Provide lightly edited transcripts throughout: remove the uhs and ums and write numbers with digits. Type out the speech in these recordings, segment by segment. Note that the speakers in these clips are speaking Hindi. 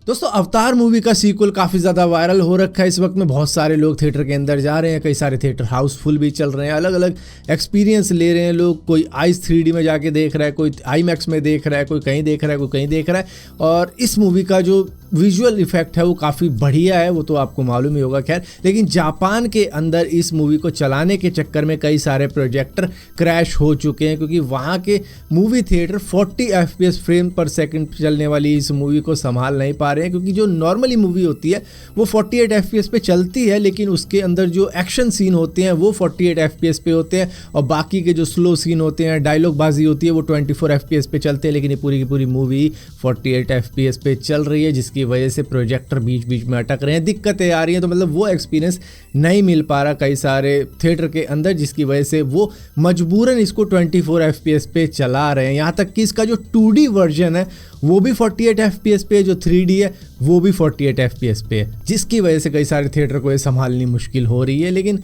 दोस्तों अवतार मूवी का सीक्वल काफ़ी ज़्यादा वायरल हो रखा है इस वक्त में। बहुत सारे लोग थिएटर के अंदर जा रहे हैं, कई सारे थिएटर हाउसफुल भी चल रहे हैं, अलग अलग एक्सपीरियंस ले रहे हैं लोग। कोई आईज 3D में जाके देख रहा है, कोई IMAX में देख रहा है, कोई कहीं देख रहा है, कोई कहीं देख रहा है। और इस मूवी का जो विजुअल इफेक्ट है वो काफ़ी बढ़िया है, वो तो आपको मालूम ही होगा। खैर, लेकिन जापान के अंदर इस मूवी को चलाने के चक्कर में कई सारे प्रोजेक्टर क्रैश हो चुके हैं, क्योंकि वहाँ के मूवी थिएटर 40 FPS फ्रेम पर सेकंड चलने वाली इस मूवी को संभाल नहीं पा रहे हैं। क्योंकि जो नॉर्मली मूवी होती है वो 48 FPS पे चलती है, लेकिन उसके अंदर जो एक्शन सीन होते हैं वो 48 FPS पे होते हैं, और बाकी के जो स्लो सीन होते हैं, डायलॉग बाजी होती है, वो 24 FPS पे चलते हैं। लेकिन ये पूरी की पूरी मूवी 48 FPS पे चल रही है, जिसकी वजह से प्रोजेक्टर बीच बीच में अटक रहे हैं, दिक्कतें आ रही हैं। तो मतलब वो एक्सपीरियंस नहीं मिल पा रहा कई सारे थिएटर के अंदर, जिसकी वजह से वो मजबूरन इसको 24 FPS पे चला रहे हैं। यहाँ तक कि इसका जो 2D वर्जन है वो भी 48 FPS पे है, जो 3D है वो भी 48 FPS पे है, जिसकी वजह से कई सारे थिएटर को ये संभालनी मुश्किल हो रही है। लेकिन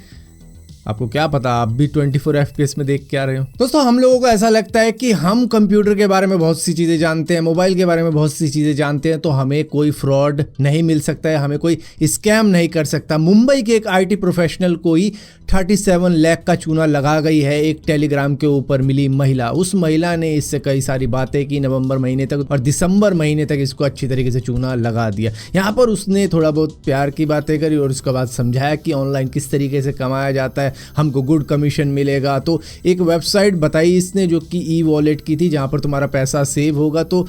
आपको क्या पता, आप भी 24 FPS में देख के आ रहे हो। दोस्तों हम लोगों को ऐसा लगता है कि हम कंप्यूटर के बारे में बहुत सी चीज़ें जानते हैं, मोबाइल के बारे में बहुत सी चीज़ें जानते हैं, तो हमें कोई फ्रॉड नहीं मिल सकता है, हमें कोई स्कैम नहीं कर सकता। मुंबई के एक IT प्रोफेशनल को ही 37 लाख का चूना लगा गई है एक टेलीग्राम के ऊपर मिली महिला। उस महिला ने इससे कई सारी बातें की नवंबर महीने तक, और दिसंबर महीने तक इसको अच्छी तरीके से चूना लगा दिया। यहाँ पर उसने थोड़ा बहुत प्यार की बातें करी और उसके बाद समझाया कि ऑनलाइन किस तरीके से कमाया जाता है, हमको गुड कमीशन मिलेगा। तो एक वेबसाइट बताई इसने जो कि ई-वॉलेट की थी, जहाँ पर तुम्हारा पैसा सेव होगा। तो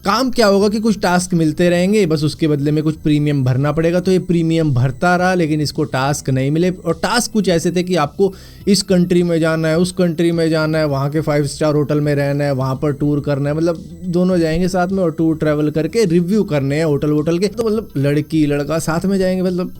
काम क्या होगा कि कुछ टास्क मिलते रहेंगे, बस उसके बदले में कुछ प्रीमियम भरना पड़ेगा। तो ये प्रीमियम भरता रहा, लेकिन इसको टास्क नहीं मिले। और टास्क कुछ ऐसे थे कि आपको इस कंट्री में जाना है, उस कंट्री में जाना है, वहाँ के 5 स्टार होटल में रहना है, वहाँ पर टूर करना है, मतलब दोनों जाएंगे साथ में, और टूर ट्रैवल करके रिव्यू करने हैं होटल के। तो मतलब लड़की लड़का साथ में जाएंगे मतलब।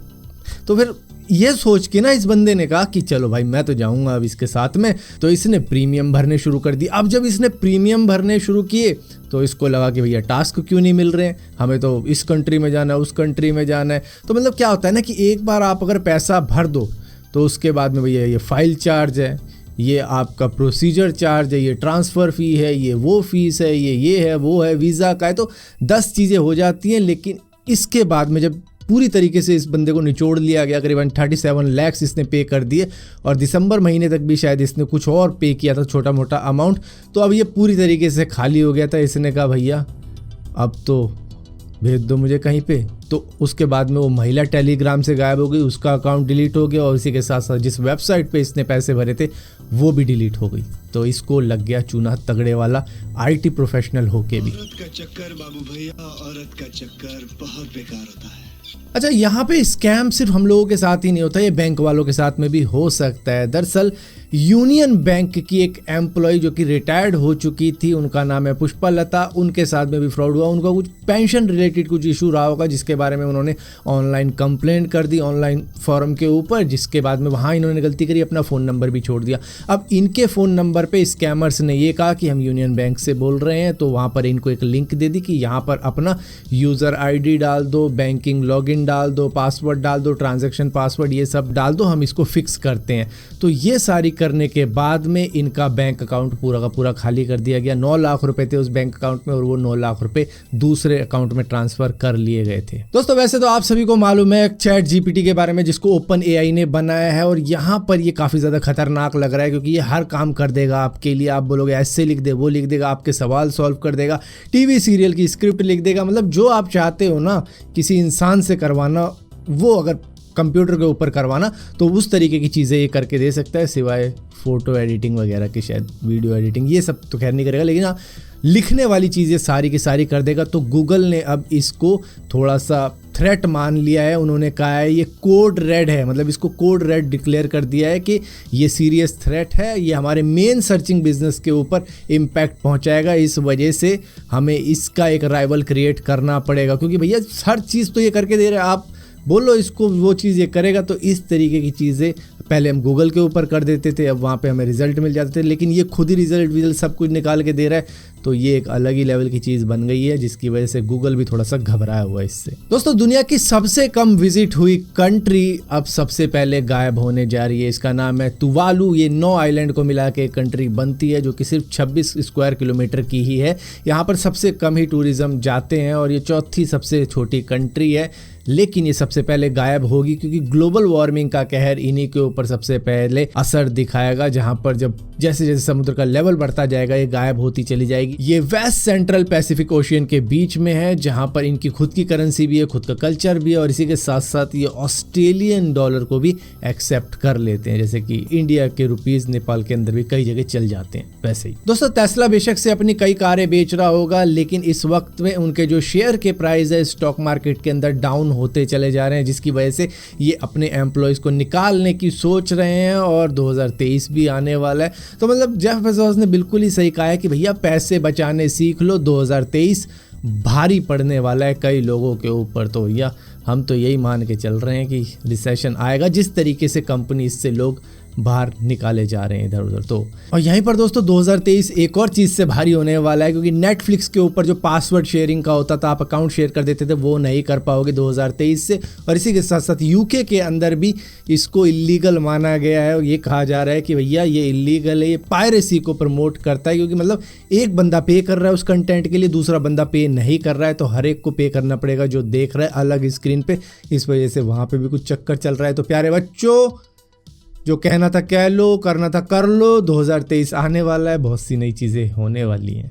तो फिर ये सोच के ना इस बंदे ने कहा कि चलो भाई मैं तो जाऊंगा अब इसके साथ में। तो इसने प्रीमियम भरने शुरू कर दी। अब जब इसने प्रीमियम भरने शुरू किए तो इसको लगा कि भैया टास्क क्यों नहीं मिल रहे हैं, हमें तो इस कंट्री में जाना है, उस कंट्री में जाना है। तो मतलब क्या होता है ना कि एक बार आप अगर पैसा भर दो तो उसके बाद में भैया ये फाइल चार्ज है, ये आपका प्रोसीजर चार्ज है, ये ट्रांसफ़र फ़ी है, ये वो फीस है, ये है वो है, वीज़ा का है, तो 10 चीज़ें हो जाती हैं। लेकिन इसके बाद में जब पूरी तरीके से इस बंदे को निचोड़ लिया गया, करीबन 37 लाख इसने पे कर दिए, और दिसंबर महीने तक भी शायद इसने कुछ और पे किया था, छोटा मोटा अमाउंट। तो अब ये पूरी तरीके से खाली हो गया था। इसने कहा भैया अब तो भेज दो मुझे कहीं पे। तो उसके बाद में वो महिला टेलीग्राम से गायब हो गई, उसका अकाउंट डिलीट हो गया, और इसी के साथ साथ जिस वेबसाइट पे इसने पैसे भरे थे वो भी डिलीट हो गई। तो इसको लग गया चूना तगड़े वाला, IT प्रोफेशनल होके भी। औरत का चक्कर बाबू भैया, औरत का चक्कर बहुत बेकार होता है। अच्छा, यहाँ पे स्कैम सिर्फ हम लोगों के साथ ही नहीं होता, ये बैंक वालों के साथ में भी हो सकता है। दरअसल यूनियन बैंक की एक एम्प्लॉय जो कि रिटायर्ड हो चुकी थी, उनका नाम है पुष्पलता, उनके साथ में भी फ्रॉड हुआ। उनका कुछ पेंशन रिलेटेड कुछ इशू रहा होगा, जिसके बारे में उन्होंने ऑनलाइन कंप्लेंट कर दी ऑनलाइन फॉरम के ऊपर, जिसके बाद में वहाँ इन्होंने गलती करी, अपना फ़ोन नंबर भी छोड़ दिया। अब इनके फ़ोन नंबर पे स्कैमर्स ने ये कहा कि हम यूनियन बैंक से बोल रहे हैं, तो वहाँ पर इनको एक लिंक दे दी कि यहाँ पर अपना यूज़र ID डाल दो, बैंकिंग लॉगिन डाल दो, पासवर्ड डाल दो, ट्रांजैक्शन पासवर्ड ये सब डाल दो, हम इसको फिक्स करते हैं। तो ये सारी करने के बाद में इनका बैंक अकाउंट पूरा का पूरा खाली कर दिया गया। 9 लाख रुपए थे उस बैंक अकाउंट में, और वो 9 लाख रुपए दूसरे अकाउंट में ट्रांसफर कर लिए गए थे। दोस्तों वैसे तो आप सभी को मालूम है चैट GPT के बारे में, जिसको OpenAI ने बनाया है, और यहाँ पर ये काफ़ी ज़्यादा खतरनाक लग रहा है, क्योंकि ये हर काम कर देगा आपके लिए। आप बोलोगे ऐसे लिख दे, वो लिख देगा, आपके सवाल सॉल्व कर देगा, TV सीरियल की स्क्रिप्ट लिख देगा। मतलब जो आप चाहते हो ना किसी इंसान से करवाना, वो अगर कंप्यूटर के ऊपर करवाना, तो उस तरीके की चीज़ें ये करके दे सकता है, सिवाय फ़ोटो एडिटिंग वगैरह की, शायद वीडियो एडिटिंग ये सब तो खैर नहीं करेगा, लेकिन हाँ लिखने वाली चीज़ें सारी की सारी कर देगा। तो गूगल ने अब इसको थोड़ा सा थ्रेट मान लिया है। उन्होंने कहा है ये कोड रेड है, मतलब इसको कोड रेड डिक्लेयर कर दिया है कि ये सीरियस थ्रेट है, ये हमारे मेन सर्चिंग बिजनेस के ऊपर इम्पैक्ट पहुंचाएगा। इस वजह से हमें इसका एक राइवल क्रिएट करना पड़ेगा, क्योंकि भैया हर चीज़ तो ये करके दे रहे हैं, आप बोलो इसको वो चीज़ ये करेगा। तो इस तरीके की चीज़ें पहले हम गूगल के ऊपर कर देते थे, अब वहाँ पे हमें रिजल्ट मिल जाते थे, लेकिन ये खुद ही रिजल्ट सब कुछ निकाल के दे रहा है। तो ये एक अलग ही लेवल की चीज़ बन गई है, जिसकी वजह से गूगल भी थोड़ा सा घबराया हुआ है इससे। दोस्तों, दुनिया की सबसे कम विजिट हुई कंट्री अब सबसे पहले गायब होने जा रही है। इसका नाम है तुवालू। ये 9 आइलैंड को मिला के एक कंट्री बनती है, जो कि सिर्फ 26 स्क्वायर किलोमीटर की ही है। यहाँ पर सबसे कम ही टूरिज्म जाते हैं और ये चौथी सबसे छोटी कंट्री है, लेकिन ये सबसे पहले गायब होगी क्योंकि ग्लोबल वार्मिंग का कहर इन्हीं के ऊपर सबसे पहले असर दिखाएगा, जहां पर जब जैसे जैसे समुद्र का लेवल बढ़ता जाएगा ये गायब होती चली जाएगी। ये वेस्ट सेंट्रल पैसिफिक ओशियन के बीच में है, जहां पर इनकी खुद की करेंसी भी है, खुद का कल्चर भी है, और इसी के साथ साथ ये ऑस्ट्रेलियन डॉलर को भी एक्सेप्ट कर लेते हैं, जैसे कि इंडिया के रुपीज नेपाल के अंदर भी कई जगह चल जाते हैं वैसे ही। दोस्तों, टेस्ला बेशक से अपनी कई कारें बेच रहा होगा, लेकिन इस वक्त में उनके जो शेयर के प्राइस है स्टॉक मार्केट के अंदर डाउन होते चले जा रहे हैं, जिसकी वजह से ये अपने एम्प्लॉयज़ को निकालने की सोच रहे हैं। और 2023 भी आने वाला है, तो मतलब जेफ बेजोस ने बिल्कुल ही सही कहा है कि भैया पैसे बचाने सीख लो, 2023 भारी पड़ने वाला है कई लोगों के ऊपर। तो भैया हम तो यही मान के चल रहे हैं कि रिसेशन आएगा, जिस तरीके से कंपनी से लोग बाहर निकाले जा रहे हैं इधर उधर। तो और यहीं पर दोस्तों 2023 एक और चीज़ से भारी होने वाला है, क्योंकि नेटफ्लिक्स के ऊपर जो पासवर्ड शेयरिंग का होता था, आप अकाउंट शेयर कर देते थे, वो नहीं कर पाओगे 2023 से। और इसी के साथ साथ यूके के अंदर भी इसको इलीगल माना गया है और ये कहा जा रहा है कि भैया ये इलीगल है, ये पायरेसी को प्रमोट करता है, क्योंकि मतलब एक बंदा पे कर रहा है उस कंटेंट के लिए, दूसरा बंदा पे नहीं कर रहा है, तो हर एक को पे करना पड़ेगा जो देख रहा है अलग स्क्रीन पे। इस वजह से वहाँ पे भी कुछ चक्कर चल रहा है। तो प्यारे बच्चों, जो कहना था कह लो, करना था कर लो, 2023 आने वाला है, बहुत सी नई चीज़ें होने वाली हैं।